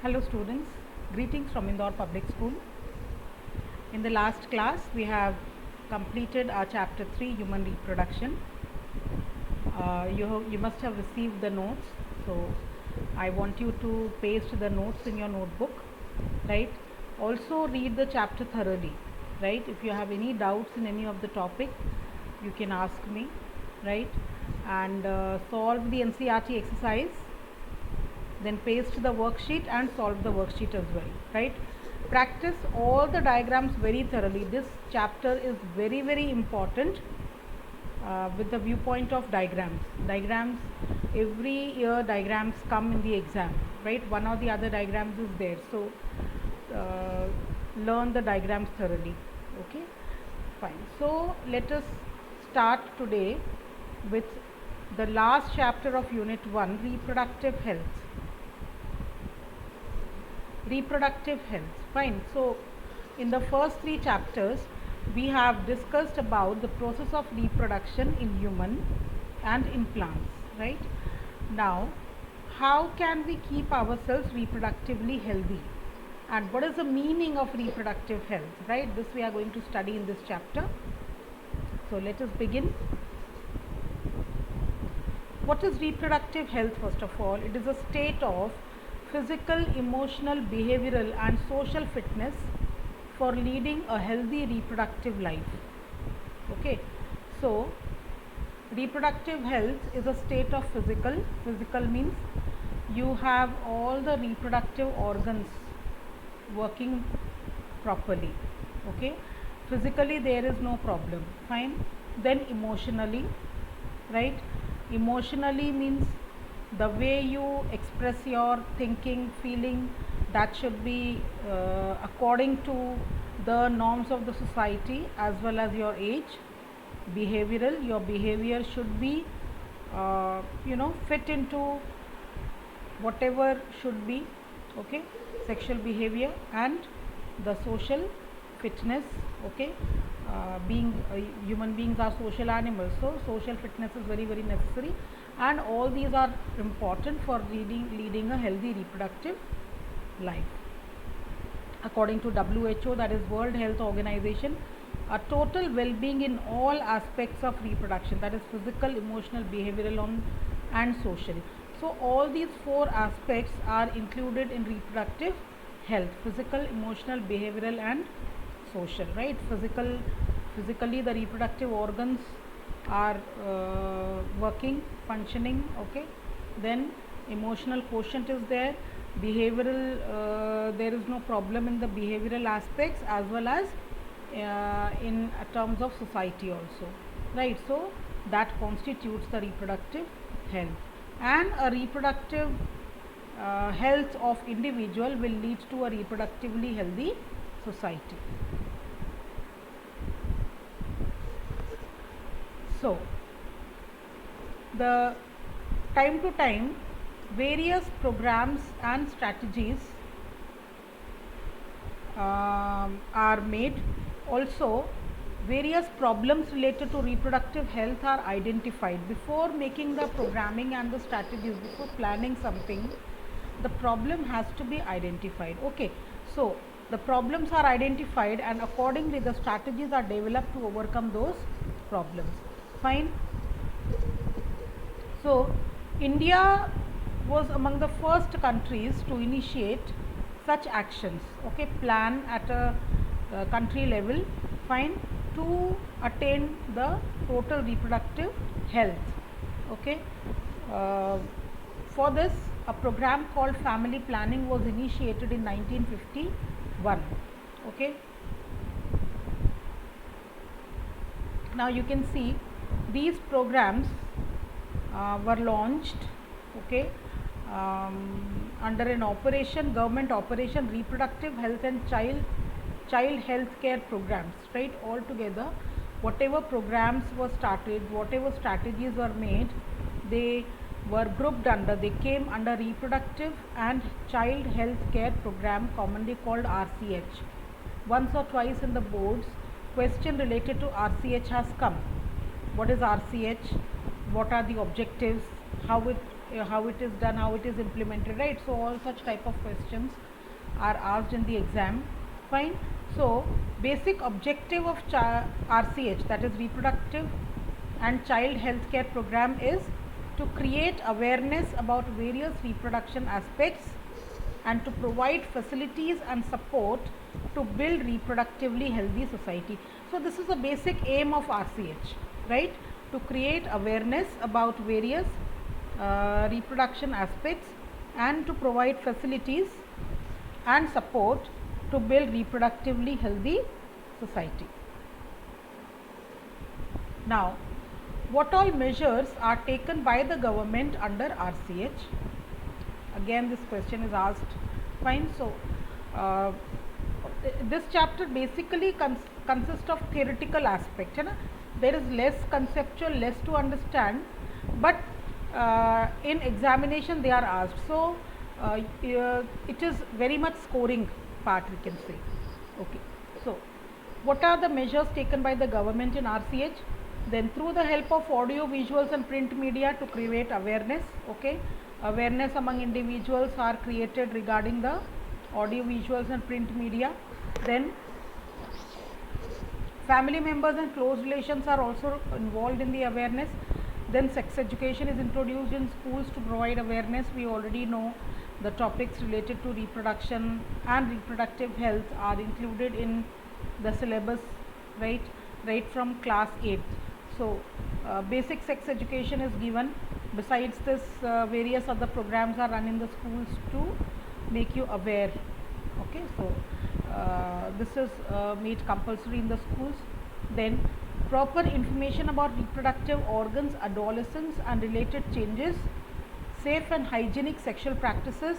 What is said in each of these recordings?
Hello students, greetings from Indore Public School. In the last class we have completed our chapter 3 human reproduction. You must have received the notes, so I want you to paste the notes in your notebook, right? Also read the chapter thoroughly, right? If you have any doubts in any of the topic, you can ask me, right? And solve the NCERT exercise, then paste the worksheet and solve the worksheet as well, right? Practice all the diagrams very thoroughly. This chapter is very important with the viewpoint of diagrams. Every year diagrams come in the exam, right? One or the other diagrams is there, so learn the diagrams thoroughly. Okay, fine. So let us start today with the last chapter of unit 1, reproductive health. Fine. So in the first 3 chapters we have discussed about the process of reproduction in human and in plants, right? Now how can we keep ourselves reproductively healthy, and what is the meaning of reproductive health, right? This we are going to study in this chapter. So let us begin. What is reproductive health? First of all, it is a state of physical, emotional, behavioral and social fitness for leading a healthy reproductive life. Okay, so reproductive health is a state of physical means you have all the reproductive organs working properly. Okay, physically there is no problem, fine. Then emotionally, right? Emotionally means the way you express your thinking, feeling, that should be according to the norms of the society as well as your age. Behavioral, your behavior should be fit into whatever should be, okay, sexual behavior. And the social fitness, okay, being human beings are social animals, so social fitness is very necessary, and all these are important for leading a healthy reproductive life. According to WHO, that is World Health Organization, a total well-being in all aspects of reproduction, that is physical, emotional, behavioral and social. So all these 4 aspects are included in reproductive health: physical, emotional, behavioral and social, right? Physically the reproductive organs are working, functioning, okay. Then emotional quotient is there, behavioral, there is no problem in the behavioral aspects as well as in terms of society also, right? So that constitutes the reproductive health, and a reproductive health of individual will lead to a reproductively healthy society. So the time to time various programs and strategies are made. Also various problems related to reproductive health are identified. Before making the programming and the strategies, before planning something, the problem has to be identified. Okay, so the problems are identified and accordingly the strategies are developed to overcome those problems, fine. So India was among the first countries to initiate such actions, okay, plan at a country level, fine, to attain the total reproductive health, okay. For this, a program called family planning was initiated in 1951, okay. Now you can see these programs were launched, okay, under an operation, government operation, reproductive health and child health care programs, right? All together, whatever programs were started, whatever strategies were made, they were grouped under, they came under reproductive and child health care program, commonly called RCH. Once or twice in the boards, question related to RCH has come. What is RCH? What are the objectives? how it is done, how it is implemented, right? So all such type of questions are asked in the exam. Fine. So basic objective of RCH, that is reproductive and child healthcare program, is to create awareness about various reproduction aspects and to provide facilities and support to build reproductively healthy society. So this is the basic aim of RCH, right? To create awareness about various reproduction aspects and to provide facilities and support to build reproductively healthy society. Now, what all measures are taken by the government under RCH? Again, this question is asked. Fine. So this chapter basically consists of theoretical aspect, है ना? There is less conceptual, less to understand, but in examination they are asked. So it is very much scoring part, we can say. Okay. So what are the measures taken by the government in RCH? Then through the help of audio, visuals and print media to create awareness. Okay. Awareness among individuals are created regarding the audio, visuals and print media. Then family members and close relations are also involved in the awareness. Then sex education is introduced in schools to provide awareness. We already know the topics related to reproduction and reproductive health are included in the syllabus, right from class 8. So basic sex education is given. Besides this, various other programs are run in the schools to make you aware. Okay, so this is made compulsory in the schools. Then proper information about reproductive organs, adolescence and related changes, safe and hygienic sexual practices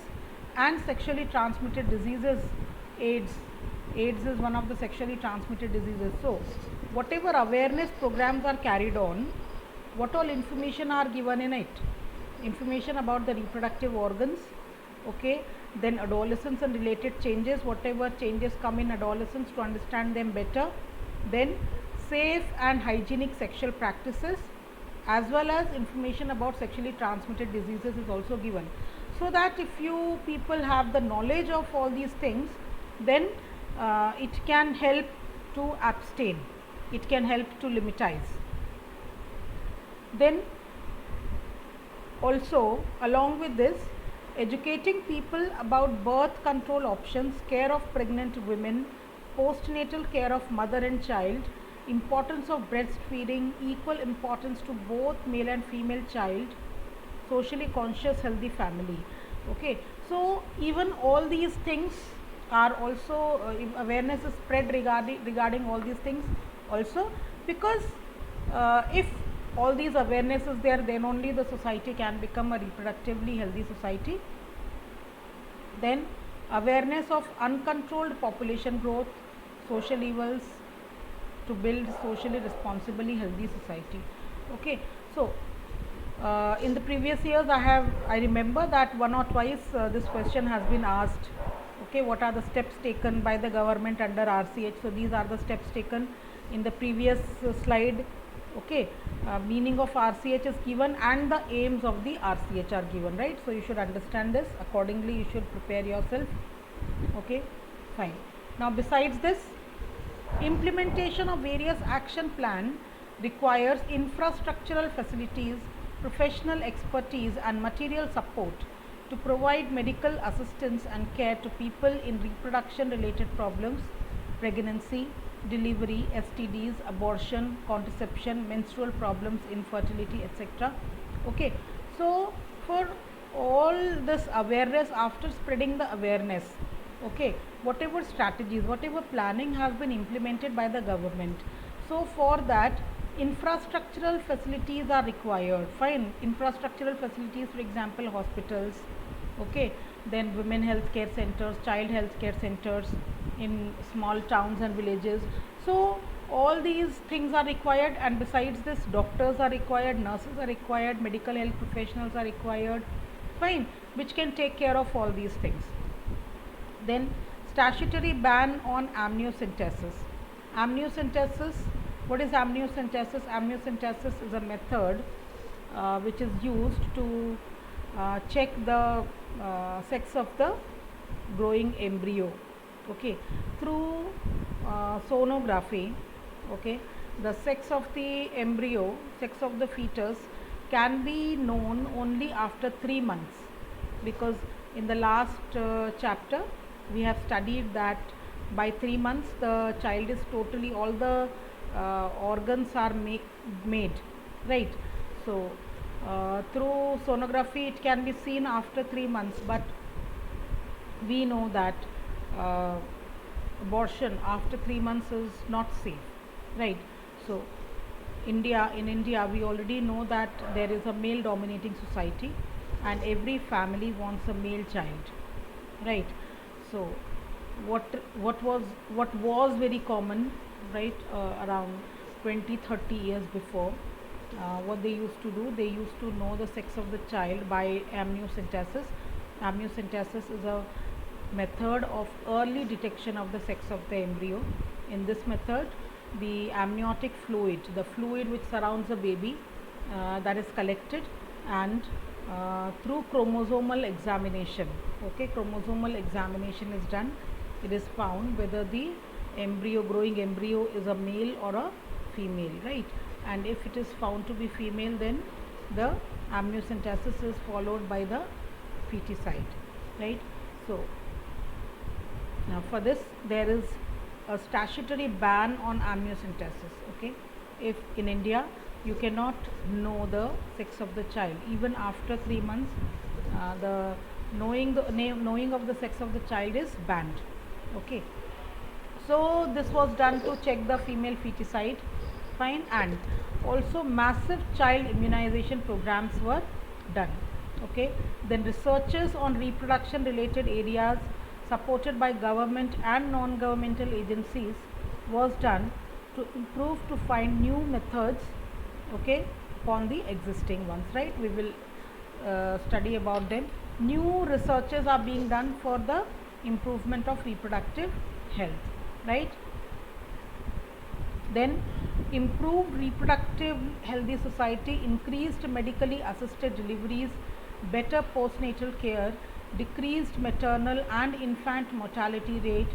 and sexually transmitted diseases. AIDS is one of the sexually transmitted diseases. So whatever awareness programs are carried on, what all information are given in it? Information about the reproductive organs, okay, then adolescence and related changes, whatever changes come in adolescence to understand them better. Then safe and hygienic sexual practices, as well as information about sexually transmitted diseases is also given, so that if you people have the knowledge of all these things, then it can help to abstain, it can help to limitize. Then also along with this, educating people about birth control options, care of pregnant women, postnatal care of mother and child, importance of breastfeeding, equal importance to both male and female child, socially conscious healthy family. Okay, so even all these things are also awareness is spread regarding all these things also, because if all these awareness is there, then only the society can become a reproductively healthy society. Then awareness of uncontrolled population growth, social evils, to build socially responsibly healthy society. Okay, so in the previous years I remember that one or twice this question has been asked. Okay, what are the steps taken by the government under RCH? So these are the steps taken in the previous slide. Okay, meaning of RCH is given and the aims of the RCH are given, right? So you should understand this accordingly, you should prepare yourself. Okay, fine. Now besides this, implementation of various action plan requires infrastructural facilities, professional expertise and material support to provide medical assistance and care to people in reproduction related problems, pregnancy, delivery, STDs, abortion, contraception, menstrual problems, infertility, etc. Okay, so for all this awareness, after spreading the awareness, okay, whatever strategies, whatever planning has been implemented by the government, so for that infrastructural facilities are required. Fine, infrastructural facilities, for example hospitals, okay, then women health care centers, child health care centers in small towns and villages. So all these things are required, and besides this, doctors are required, nurses are required, medical health professionals are required, fine, which can take care of all these things. Then statutory ban on amniocentesis. Amniocentesis, what is amniocentesis? Amniocentesis is a method which is used to check the sex of the growing embryo, okay, through sonography, okay. The sex of the embryo, sex of the fetus can be known only after 3 months, because in the last chapter we have studied that by 3 months the child is totally, all the organs are made, right. So through sonography it can be seen after 3 months, but we know that uh, abortion after 3 months is not safe, right. So in India we already know that there is a male dominating society and every family wants a male child, right. So what was very common, right, around 20-30 years before, what they used to do, they used to know the sex of the child by amniocentesis. Amniocentesis is a method of early detection of the sex of the embryo. In this method, the amniotic fluid, the fluid which surrounds the baby, that is collected, and through chromosomal examination, okay, chromosomal examination is done. It is found whether the growing embryo is a male or a female, right. And if it is found to be female, then the amniocentesis is followed by the feticide, right. So now for this there is a statutory ban on amniocentesis, okay. If in India you cannot know the sex of the child even after 3 months, the knowing of the sex of the child is banned, okay. So this was done to check the female feticide, fine, and also massive child immunization programs were done, okay. Then researches on reproduction related areas supported by government and non-governmental agencies was done to improve, to find new methods, okay, upon the existing ones, right. We will study about them. New researches are being done for the improvement of reproductive health, right. Then improved reproductive healthy society, increased medically assisted deliveries, better postnatal care, decreased maternal and infant mortality rate,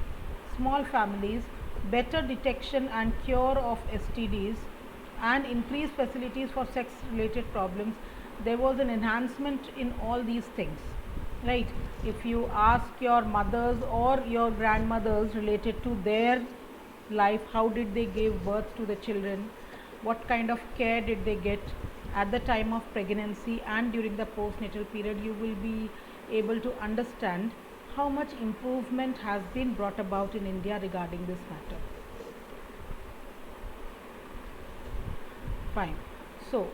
small families, better detection and cure of STDs, and increased facilities for sex related problems. There was an enhancement in all these things, right. If you ask your mothers or your grandmothers related to their life, how did they give birth to the children, what kind of care did they get at the time of pregnancy and during the postnatal period, you will be able to understand how much improvement has been brought about in India regarding this matter. Fine. So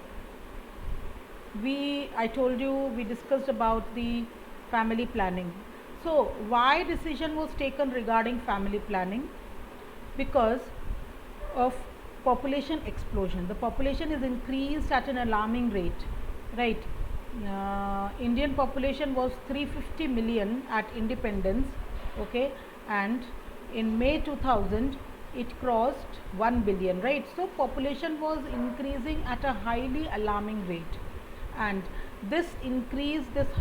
I told you we discussed about the family planning. So why decision was taken regarding family planning? Because of population explosion. The population is increased at an alarming rate, right. Indian population was 350 million at independence, okay, and in May 2000 it crossed 1 billion, right. So population was increasing at a highly alarming rate, and this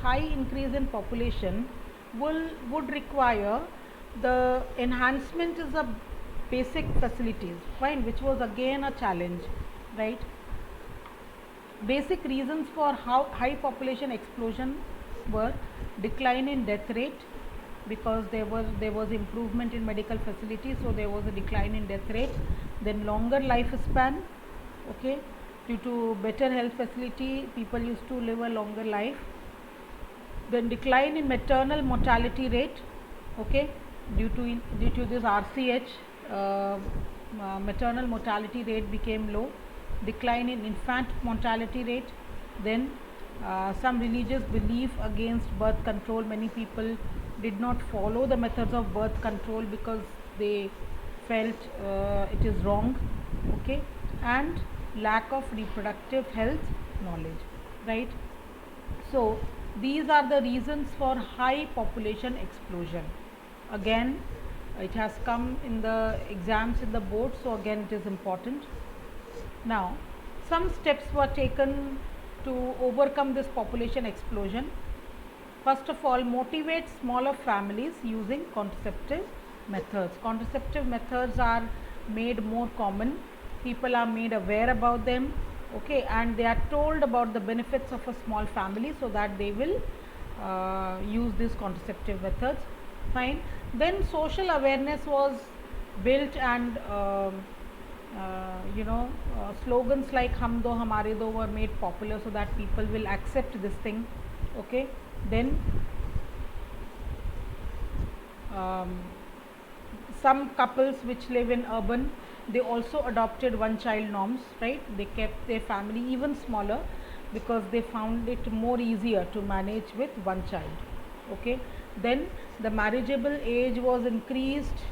high increase in population would require the enhancement is a basic facilities, fine, which was again a challenge, right. Basic reasons for how high population explosion were decline in death rate, because there was improvement in medical facilities, so there was a decline in death rate. Then longer lifespan, okay, due to better health facility, people used to live a longer life. Then decline in maternal mortality rate, okay, due to this RCH, maternal mortality rate became low. Decline in infant mortality rate. Then some religious belief against birth control. Many people did not follow the methods of birth control because they felt it is wrong, okay, and lack of reproductive health knowledge, right. So these are the reasons for high population explosion. Again, it has come in the exams in the board, so again it is important. Now some steps were taken to overcome this population explosion? First of all, motivate smaller families using contraceptive methods. Contraceptive methods are made more common, people are made aware about them, okay, and they are told about the benefits of a small family, so that they will use these contraceptive methods. Fine. Then social awareness was built, and slogans like hum do hamare do were made popular, so that people will accept this thing, okay. Then some couples which live in urban, they also adopted one child norms, right? They kept their family even smaller because they found it more easier to manage with one child, okay. Then the marriageable age was increased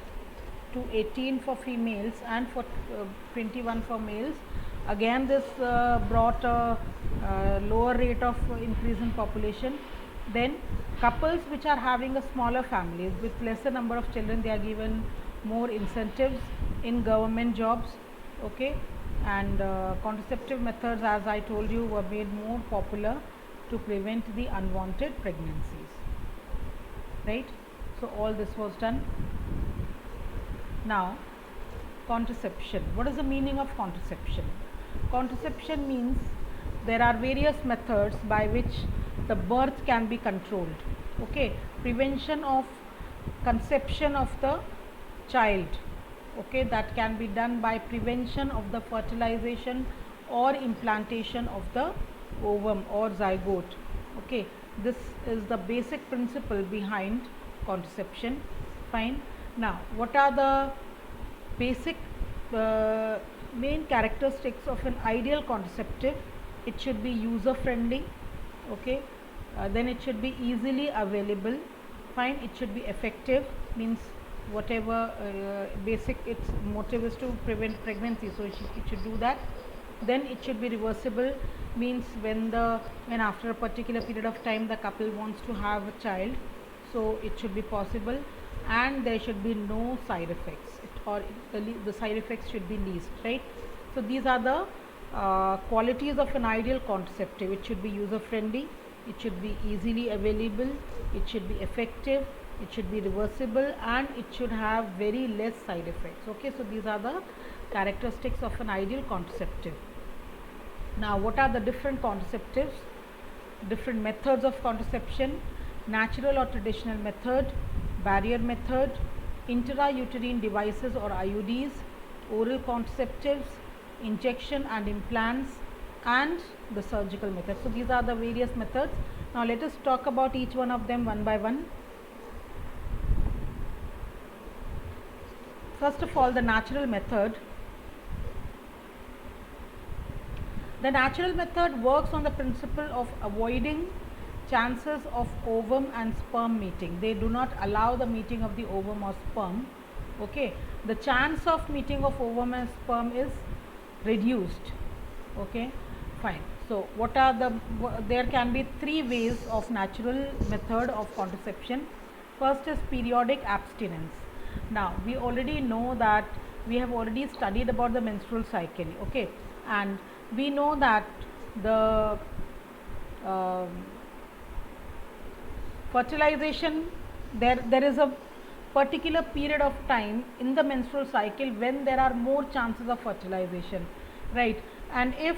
to 18 for females and for 21 for males. Again, this brought a lower rate of increase in population. Then couples which are having a smaller families with lesser number of children, they are given more incentives in government jobs, okay. And contraceptive methods, as I told you, were made more popular to prevent the unwanted pregnancies, right? So all this was done. Now, contraception. What is the meaning of contraception? Contraception means there are various methods by which the birth can be controlled, okay. Prevention of conception of the child, okay, that can be done by prevention of the fertilization or implantation of the ovum or zygote, okay. This is the basic principle behind contraception. Fine. Now, what are the basic main characteristics of an ideal contraceptive? It should be user friendly, okay. Then it should be easily available. Fine. It should be effective, means whatever basic its motive is to prevent pregnancy, so it should do that. Then it should be reversible, means when after a particular period of time the couple wants to have a child, so it should be possible. And there should be no side effects, the side effects should be least, right? So these are the qualities of an ideal contraceptive. It should be user friendly, it should be easily available, it should be effective, it should be reversible, and it should have very less side effects, okay. So these are the characteristics of an ideal contraceptive. Now, what are the different contraceptives, different methods of contraception? Natural or traditional method, barrier method, intrauterine devices or IUDs, oral contraceptives, injection and implants, and the surgical method. So these are the various methods. Now let us talk about each one of them one by one. First of all, the natural method. The natural method works on the principle of avoiding chances of ovum and sperm meeting. They do not allow the meeting of the ovum or sperm, okay. The chance of meeting of ovum and sperm is reduced, okay. Fine. So what are there can be three ways of natural method of contraception. First is periodic abstinence. Now we already know that we have already studied about the menstrual cycle, okay, and we know that the fertilization, there is a particular period of time in the menstrual cycle when there are more chances of fertilization, right? And if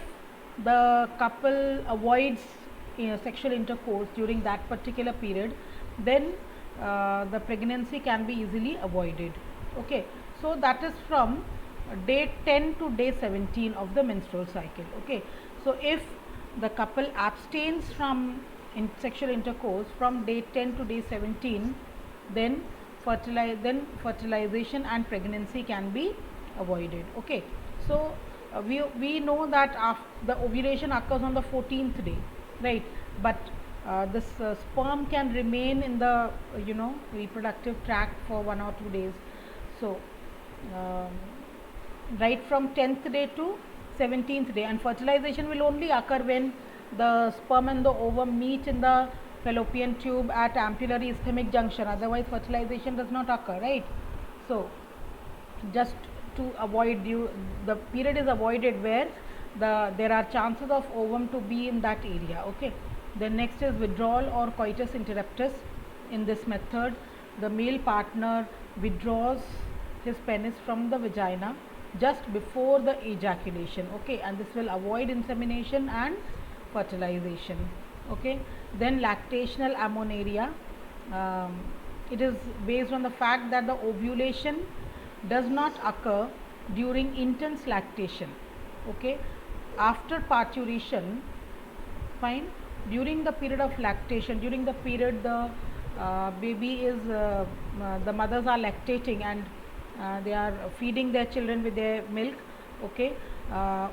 the couple avoids sexual intercourse during that particular period, then the pregnancy can be easily avoided, okay. So that is from day 10 to day 17 of the menstrual cycle, okay. So if the couple abstains from sexual intercourse from day 10 to day 17, then fertilization and pregnancy can be avoided, okay. So we know that the ovulation occurs on the 14th day, right? But this sperm can remain in the reproductive tract for 1 or 2 days. So right from 10th day to 17th day, and fertilization will only occur when the sperm and the ovum meet in the fallopian tube at ampullary ischemic junction, otherwise fertilization does not occur, right? So just to avoid the period is avoided where there are chances of ovum to be in that area. Okay. Then next is withdrawal or coitus interruptus. In this method, the male partner withdraws his penis from the vagina just before the ejaculation. Okay, and this will avoid insemination and fertilization. Okay. Then lactational amenorrhea. Um, it is based on the fact that the ovulation does not occur during intense lactation. Okay. After parturition, fine, during the period of lactation, during the period the baby is the mothers are lactating, and they are feeding their children with their milk. Okay.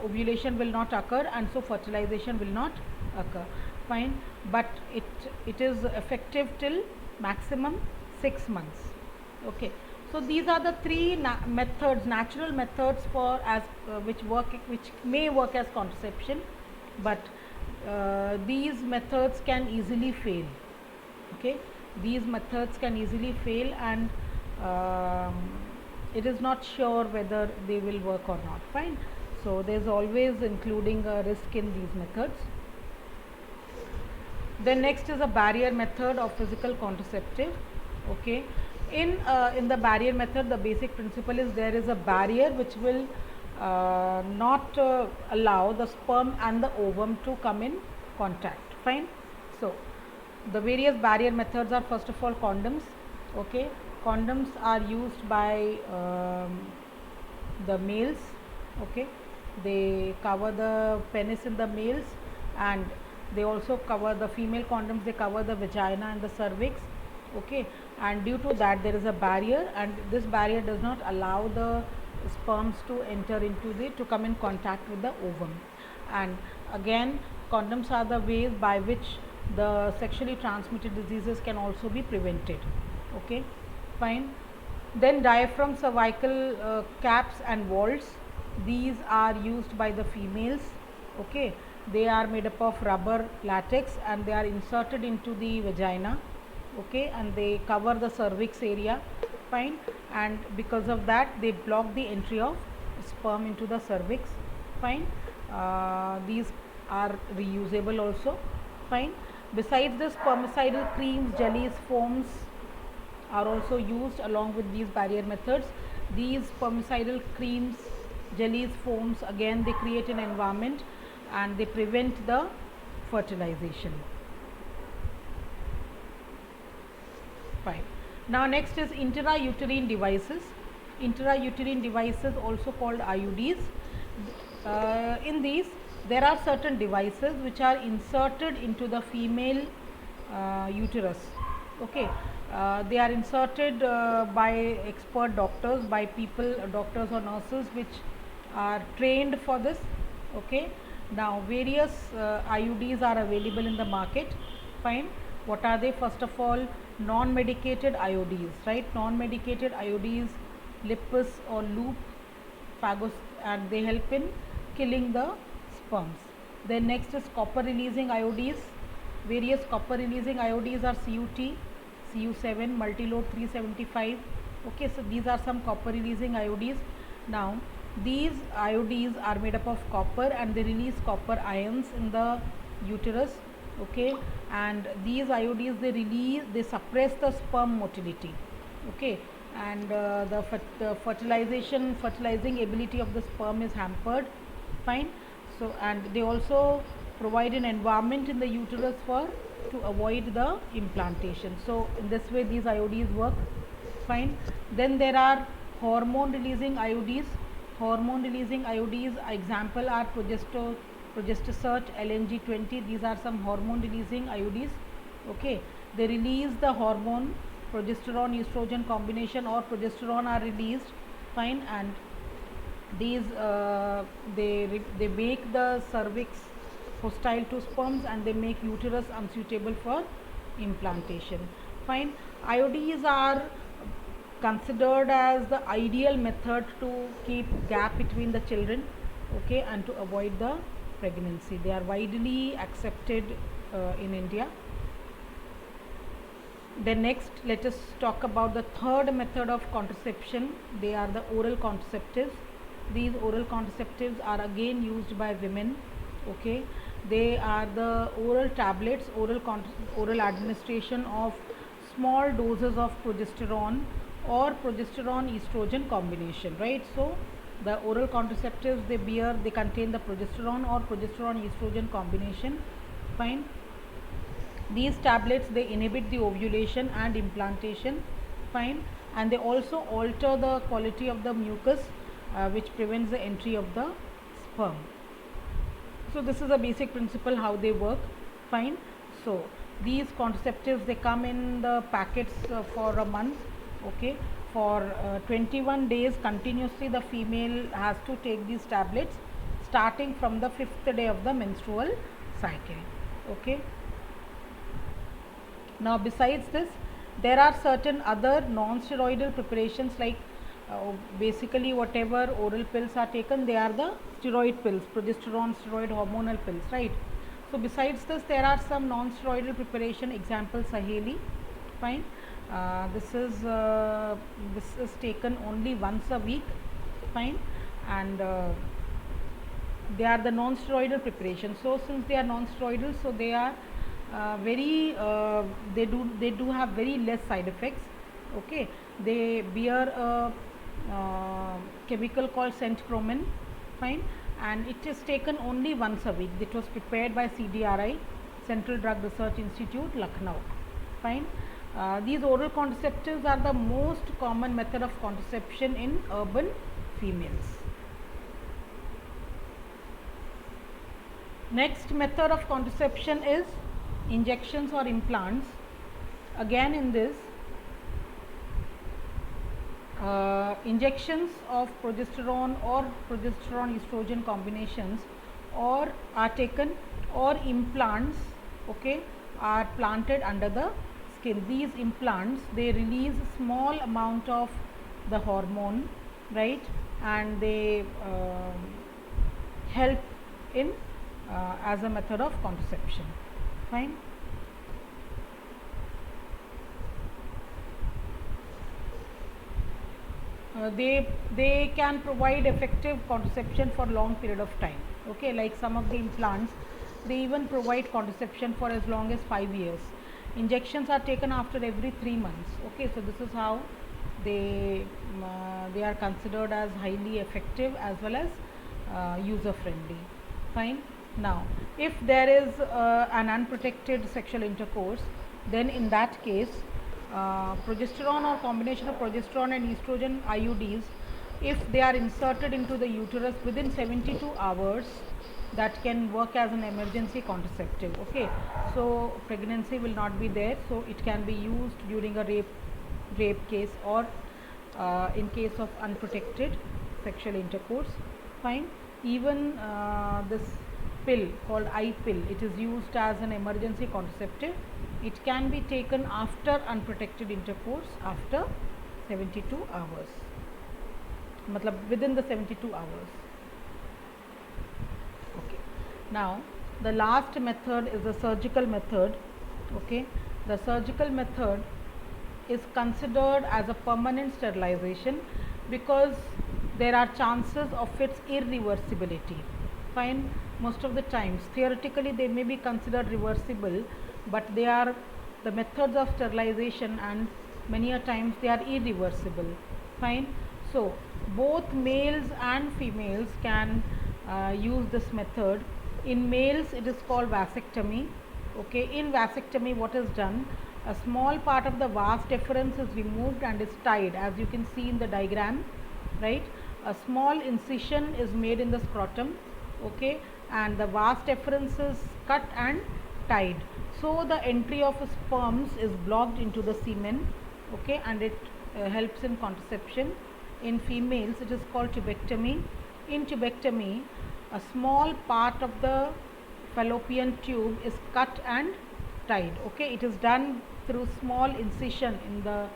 Ovulation will not occur, and so fertilization will not occur. Fine. But it is effective till maximum 6 months. Okay. So these are the three methods, natural methods for as which may work as contraception, but these methods can easily fail. Okay. These methods can easily fail, and it is not sure whether they will work or not. Fine. So there's always including a risk in these methods. Then next is a barrier method of physical contraceptive. Okay. In the barrier method, the basic principle is there is a barrier which will not allow the sperm and the ovum to come in contact. Fine. So the various barrier methods are, first of all, condoms. Okay. Condoms are used by the males. Okay. They cover the penis in the males, and they also cover the female condoms, they cover the vagina and the cervix. Okay. And due to that there is a barrier, and this barrier does not allow the sperms to enter into to come in contact with the ovum. And again, condoms are the ways by which the sexually transmitted diseases can also be prevented. Okay. Fine. Then diaphragm, cervical caps and vaults, these are used by the females. Okay. They are made up of rubber latex, and they are inserted into the vagina. Okay. And they cover the cervix area. Fine. And because of that they block the entry of sperm into the cervix. Fine. These are reusable also. Fine. Besides this, spermicidal creams, jellies, foams are also used along with these barrier methods. These spermicidal creams, jellies, foams, again they create an environment and they prevent the fertilization. Fine. Now next is intrauterine devices. Intrauterine devices, also called IUDs. In these there are certain devices which are inserted into the female uterus. Okay. They are inserted by expert doctors, by people, doctors or nurses which are trained for this. Okay. Now various IUDs are available in the market. Fine. What are they? First of all, non-medicated IUDs, right? Non-medicated IUDs, Lippus or loop, Phagos, and they help in killing the sperms. Then next is copper releasing IUDs. Various copper releasing IUDs are CUT, CU7, Multilode 375. Okay, so these are some copper releasing IUDs. Now these IUDs are made up of copper, and they release copper ions in the uterus. Okay, and these IUDs, they suppress the sperm motility. Okay, and the fertilizing ability of the sperm is hampered. Fine. So, and they also provide an environment in the uterus to avoid the implantation. So in this way these IUDs work. Fine. Then there are hormone releasing IUDs. Hormone releasing IUDs example are Progestasert, LNG20. These are some hormone releasing IUDs. Okay, they release the hormone, progesterone estrogen combination or progesterone are released. Fine. And these they make the cervix hostile to sperms, and they make uterus unsuitable for implantation. Fine. IUDs are considered as the ideal method to keep gap between the children. Okay, and to avoid the pregnancy. They are widely accepted in India. Then next, let us talk about the third method of contraception. They are the oral contraceptives. These oral contraceptives are again used by women. Okay, they are the oral tablets, oral administration of small doses of progesterone or progesterone estrogen combination, right? So the oral contraceptives they contain the progesterone or progesterone estrogen combination. Fine. These tablets they inhibit the ovulation and implantation. Fine. And they also alter the quality of the mucus, which prevents the entry of the sperm. So this is a basic principle how they work. Fine. So these contraceptives they come in the packets for a month. Okay, for 21 days continuously the female has to take these tablets starting from the 5th day of the menstrual cycle. Okay, now besides this there are certain other non-steroidal preparations like basically whatever oral pills are taken, they are the steroid pills, progesterone steroid hormonal pills, right? So besides this there are some non-steroidal preparation, example Saheli. Fine. This is taken only once a week. Fine. And they are the non-steroidal preparation. So since they are non-steroidal, so they are they do have very less side effects. Okay, they bear a chemical called centromin. Fine. And it is taken only once a week. It was prepared by CDRI, Central Drug Research Institute, Lucknow. Fine. These oral contraceptives are the most common method of contraception in urban females. Next method of contraception is injections or implants. Again in this injections of progesterone or progesterone estrogen combinations or are taken, or implants, okay, are planted under the skin. These implants they release small amount of the hormone, right, and they help in as a method of contraception. Fine. They can provide effective contraception for long period of time. Okay, like some of the implants they even provide contraception for as long as 5 years. Injections are taken after every 3 months. Okay, so this is how they are considered as highly effective as well as user friendly. Fine. Now if there is an unprotected sexual intercourse, then in that case progesterone or combination of progesterone and estrogen IUDs, if they are inserted into the uterus within 72 hours, that can work as an emergency contraceptive. Okay, so pregnancy will not be there, so it can be used during a rape case or in case of unprotected sexual intercourse. Fine. Even this pill called I-pill, it is used as an emergency contraceptive. It can be taken after unprotected intercourse after 72 hours, matlab within the 72 hours. Okay. Now the last method is the surgical method. Okay, the surgical method is considered as a permanent sterilization because there are chances of its irreversibility. Fine. Most of the times theoretically they may be considered reversible, but they are the methods of sterilization and many a times they are irreversible. Fine. So both males and females can use this method. In males it is called vasectomy. Okay, in vasectomy what is done, a small part of the vas deferens is removed and is tied, as you can see in the diagram, right? A small incision is made in the scrotum. Okay, and the vas deferens is cut and tied, so the entry of sperms is blocked into the semen. Okay, and it helps in contraception. In females it is called tubectomy. In tubectomy a small part of the fallopian tube is cut and tied. Okay, it is done through small incision in the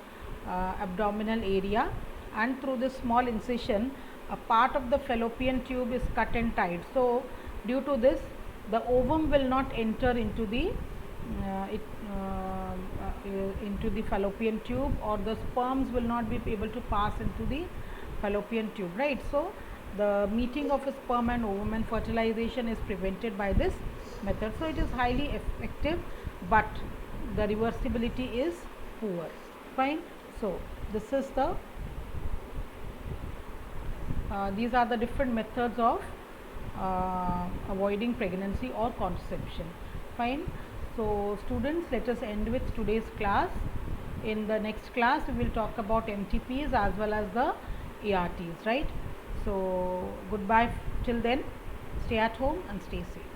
abdominal area, and through this small incision a part of the fallopian tube is cut and tied. So due to this the ovum will not enter into the into the fallopian tube, or the sperms will not be able to pass into the fallopian tube, right? So The meeting of a sperm and ovum and fertilization is prevented by this method. So it is highly effective, but the reversibility is poor. Fine. So this is the these are the different methods of avoiding pregnancy or conception. Fine. So students, let us end with today's class. In the next class we will talk about MTPs as well as the ARTs, right? So goodbye till then. Stay at home and stay safe.